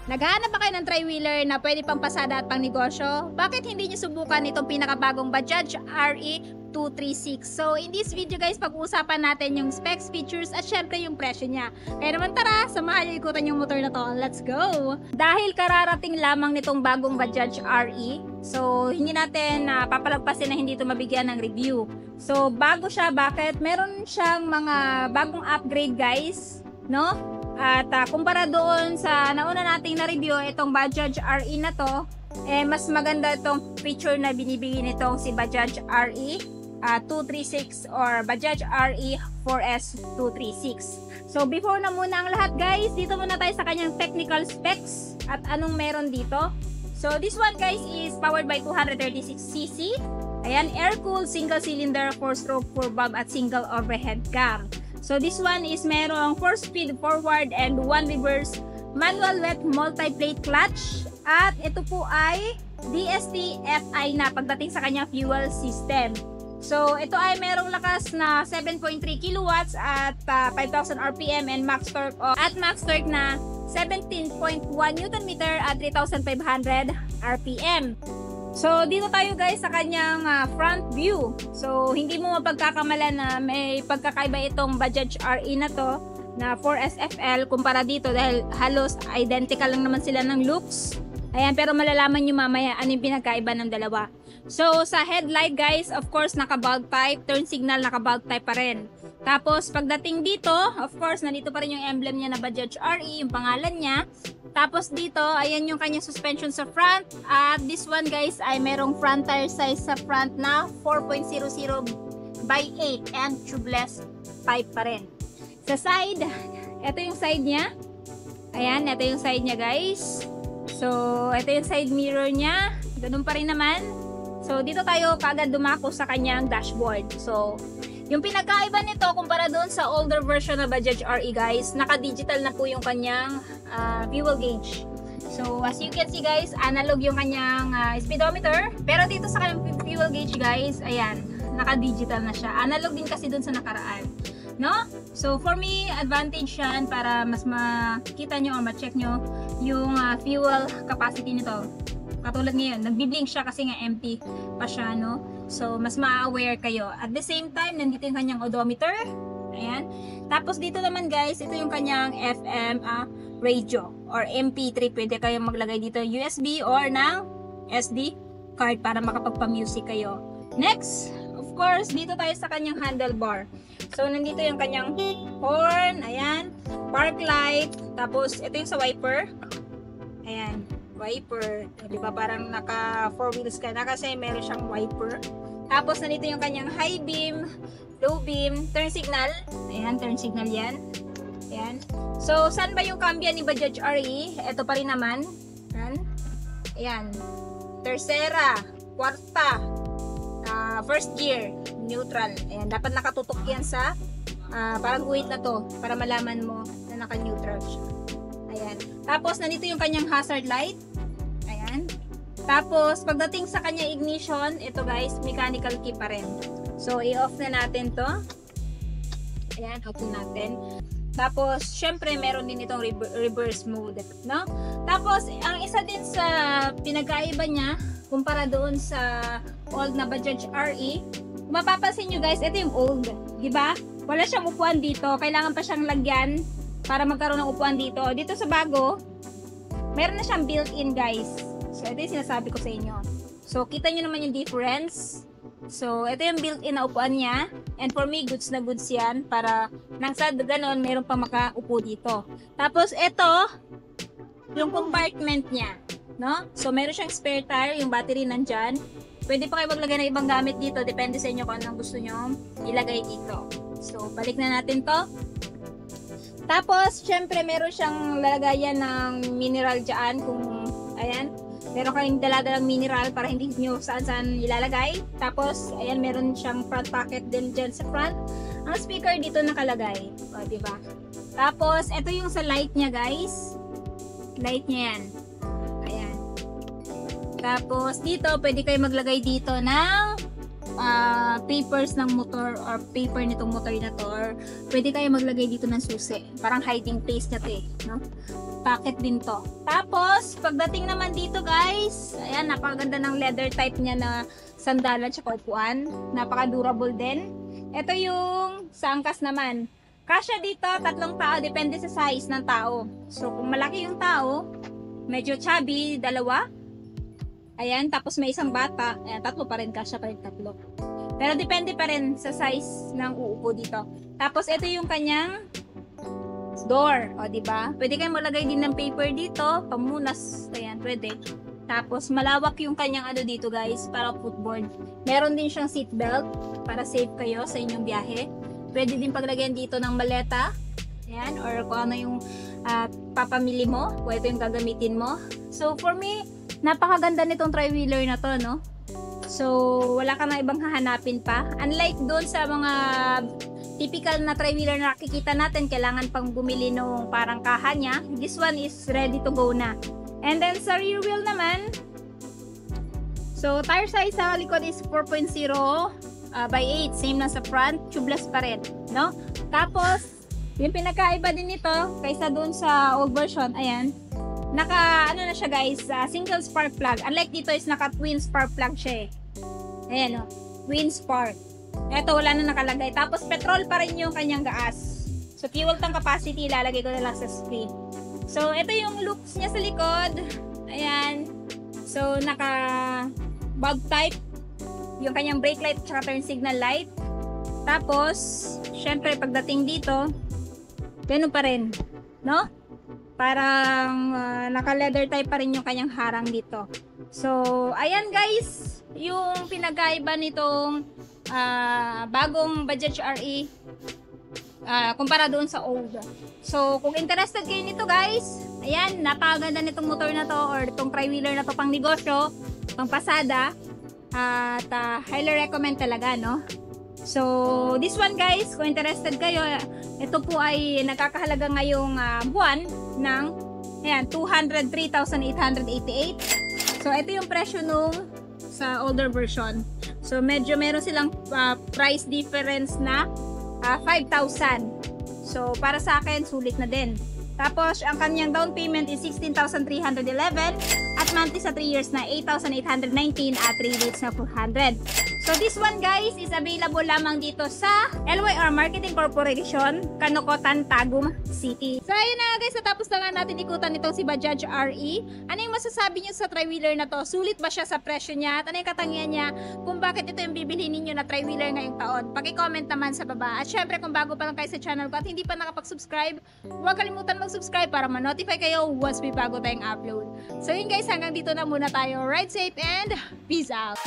Naghahanap ba kayo ng tri-wheeler na pwede pang pasada at pang negosyo? Bakit hindi nyo subukan itong pinakabagong Bajaj RE 236? So, in this video guys, pag-uusapan natin yung specs, features, at syempre yung presyo niya. Kaya naman tara, samahan nyo ikutan yung motor na to. Let's go! Dahil kararating lamang nitong bagong Bajaj RE, so hindi natin papalagpasin na hindi ito mabigyan ng review. So, bago siya, bakit? Meron siyang mga bagong upgrade guys, no? At kumpara doon sa nauna nating na-review, itong Bajaj RE na to, mas maganda itong feature na binibigay nitong si Bajaj RE 236 or Bajaj RE 4S 236. So before na muna ang lahat guys, dito muna tayo sa kanyang technical specs at anong meron dito. So this one guys is powered by 236cc. Ayan, air-cooled, single-cylinder, 4-stroke, 4-valve at single overhead cam. So this one is merong 4-speed forward and 1 reverse manual wet multi-plate clutch. At ito po ay DST-FI na pagdating sa kanyang fuel system. So ito ay merong lakas na 7.3 kilowatts at 5,000 RPM and max torque na 17.1 Nm at 3,500 RPM. So, dito tayo guys sa kanyang front view. So, hindi mo mapagkakamalan na may pagkakaiba itong Bajaj RE na to na 4SFL kumpara dito dahil halos identical lang naman sila ng looks. Ayan, pero malalaman nyo mamaya ano yung pinagkaiba ng dalawa. So, sa headlight guys, of course, naka-bulb type, turn signal, naka-bulb type pa rin. Tapos, pagdating dito, of course, nandito pa rin yung emblem niya na Bajaj RE, yung pangalan niya. Tapos dito, ayan yung kanyang suspension sa front. At this one guys ay merong front tire size sa front na 4.00 by 8 and tubeless pipe pa rin. Sa side, ito yung side niya. Ayan, ito yung side niya guys. So, ito yung side mirror niya. Ganun pa rin naman. So, dito tayo kaagad dumako sa kanyang dashboard. So, yung pinagkaiba nito kumpara doon sa older version na Bajaj RE guys, naka-digital na po yung kanyang fuel gauge. So as you can see guys, analog yung kanyang speedometer. Pero dito sa kanyang fuel gauge guys, ayan, naka-digital na siya. Analog din kasi doon sa nakaraan. No? So for me, advantage yan para mas makita nyo o ma-check nyo yung fuel capacity nito. Katulad ngayon, nagbi-blink siya kasi nga empty pa siya, no? So, mas ma-aware kayo. At the same time, nandito yung kanyang odometer. Ayan. Tapos dito naman guys, ito yung kanyang FM radio or MP3. Pwede kayong maglagay dito USB or ng SD card para makapagpa-music kayo. Next, of course, dito tayo sa kanyang handlebar. So, nandito yung kanyang horn. Ayan. Park light. Tapos, ito yung sa wiper. Ayan. Wiper, di ba parang naka 4 wheels ka na kasi meron siyang wiper. Tapos nandito yung kanyang high beam, low beam, turn signal. Ayan, turn signal yan. Ayan. So, saan ba yung cambia ni Bajaj RE? Ito pa rin naman. Ayan. Ayan. Tercera, kwarta, first gear, neutral. Ayan, dapat nakatutok yan sa parang guhit na to para malaman mo na naka-neutral siya. Ayan. Tapos, nandito yung kanyang hazard light. Ayan. Tapos, pagdating sa kanyang ignition, ito guys, mechanical key pa rin. So, i-off na natin to. Ayan, open natin. Tapos, syempre, meron din itong reverse mode, no? Tapos, ang isa din sa pinagkaiba niya, kumpara doon sa old na Bajaj RE, kung mapapansin nyo guys, ito yung old, di ba? Wala siyang upuan dito, kailangan pa siyang lagyan para magkaroon ng upuan dito. Dito sa bago, meron na siyang built-in guys. So, ito yung sinasabi ko sa inyo. So, kita nyo naman yung difference. So, ito yung built-in na upuan niya. And for me, goods na goods yan. Para nang sa ganon, meron pa makaupo dito. Tapos, ito, yung compartment niya. No? So, meron siyang spare tire. Yung battery nandyan. Pwede pa kayo maglagay ng ibang gamit dito. Depende sa inyo kung anong gusto nyo ilagay dito. So, balik na natin to. Tapos, syempre, meron siyang lalagayan ng mineral dyan. Kung, ayan. Meron kayong daladalang mineral para hindi nyo saan-saan ilalagay. Tapos, ayan, meron siyang front pocket din dyan sa front. Ang speaker dito nakalagay. O, diba? Tapos, ito yung sa light niya, guys. Light niya yan. Ayan. Tapos, dito, pwede kayo maglagay dito ng papers ng motor or paper nitong motor na to. Or pwede kayo maglagay dito ng susi. Parang hiding place na to eh. No? Packet din to. Tapos, pagdating naman dito guys, ayan, napakaganda ng leather type niya na sandalan tsaka upuan. Napaka-durable din. Ito yung sa angkas naman. Kasya dito, 3 tao, depende sa size ng tao. So, kung malaki yung tao, medyo chubby, 2. Ayan, tapos may isang bata. Ayan, 3 pa rin, kasya pa rin 3. Pero depende pa rin sa size ng uupo dito. Tapos, ito yung kanyang door, o diba? Pwede kayong maglagay din ng paper dito, pamunas, ayan, pwede. Tapos malawak yung kanyang ano dito guys, para footboard. Meron din siyang seat belt para safe kayo sa inyong biyahe. Pwede din paglagyan dito ng maleta, ayan, or kung ano yung papamili mo, kung ito yung gagamitin mo. So for me, napakaganda nitong tri-wheeler na to, no? So wala ka na ibang hahanapin pa. Unlike doon sa mga typical na tri-wheeler na nakikita natin, kailangan pang bumili nung parang kaha niya. This one is ready to go na. And then sa rear wheel naman, so tire size sa likod is 4.0 by 8, same na sa front, tubeless pa rin, no? Tapos, yung pinakaiba din nito kaysa doon sa old version, ayan, naka ano na siya guys, single spark plug. Unlike dito is naka twin spark plug siya eh. Ayan o, twin spark. Eto, wala na nakalagay. Tapos, petrol pa rin yung kanyang gas. So, fuel tank capacity, ilalagay ko na lang sa screen. So, ito yung looks niya sa likod. Ayan. So, naka-bulb type. Yung kanyang brake light, tsaka turn signal light. Tapos, syempre, pagdating dito, ganun pa rin. No? Parang, naka-leather type pa rin yung kanyang harang dito. So, ayan guys, yung pinagkaiba nitong bagong Bajaj RE kumpara doon sa old. So, kung interested kayo nito guys, ayan, napakaganda nitong motor na to or itong tri-wheeler na to pang negosyo, pang pasada, at highly recommend talaga, no? So, this one guys, kung interested kayo, ito po ay nagkakahalaga ngayong buwan ng ayan, 203,888. So, ito yung presyo nung sa older version. So, medyo meron silang price difference na 5,000. So, para sa akin, sulit na din. Tapos, ang kanyang down payment is 16,311 at monthly sa 3 years na 8,819 at 3 dates na 400. So, this one guys is available lamang dito sa LYR Marketing Corporation, Kanokotan, Tagum City. So, ayun na guys, natapos na nga natin ikutan nitong si Bajaj RE. Ano yung masasabi niyo sa tri-wheeler na to? Sulit ba siya sa presyo niya? At ano yung katangian niya? Kung bakit ito yung bibilhin ninyo na tri-wheeler ngayong taon? Paki-comment naman sa baba. At syempre, kung bago pa lang kayo sa channel ko at hindi pa nakapag-subscribe, huwag kalimutan mag-subscribe para ma-notify kayo once may bago tayong upload. So yun guys, hanggang dito na muna tayo. Ride safe and peace out!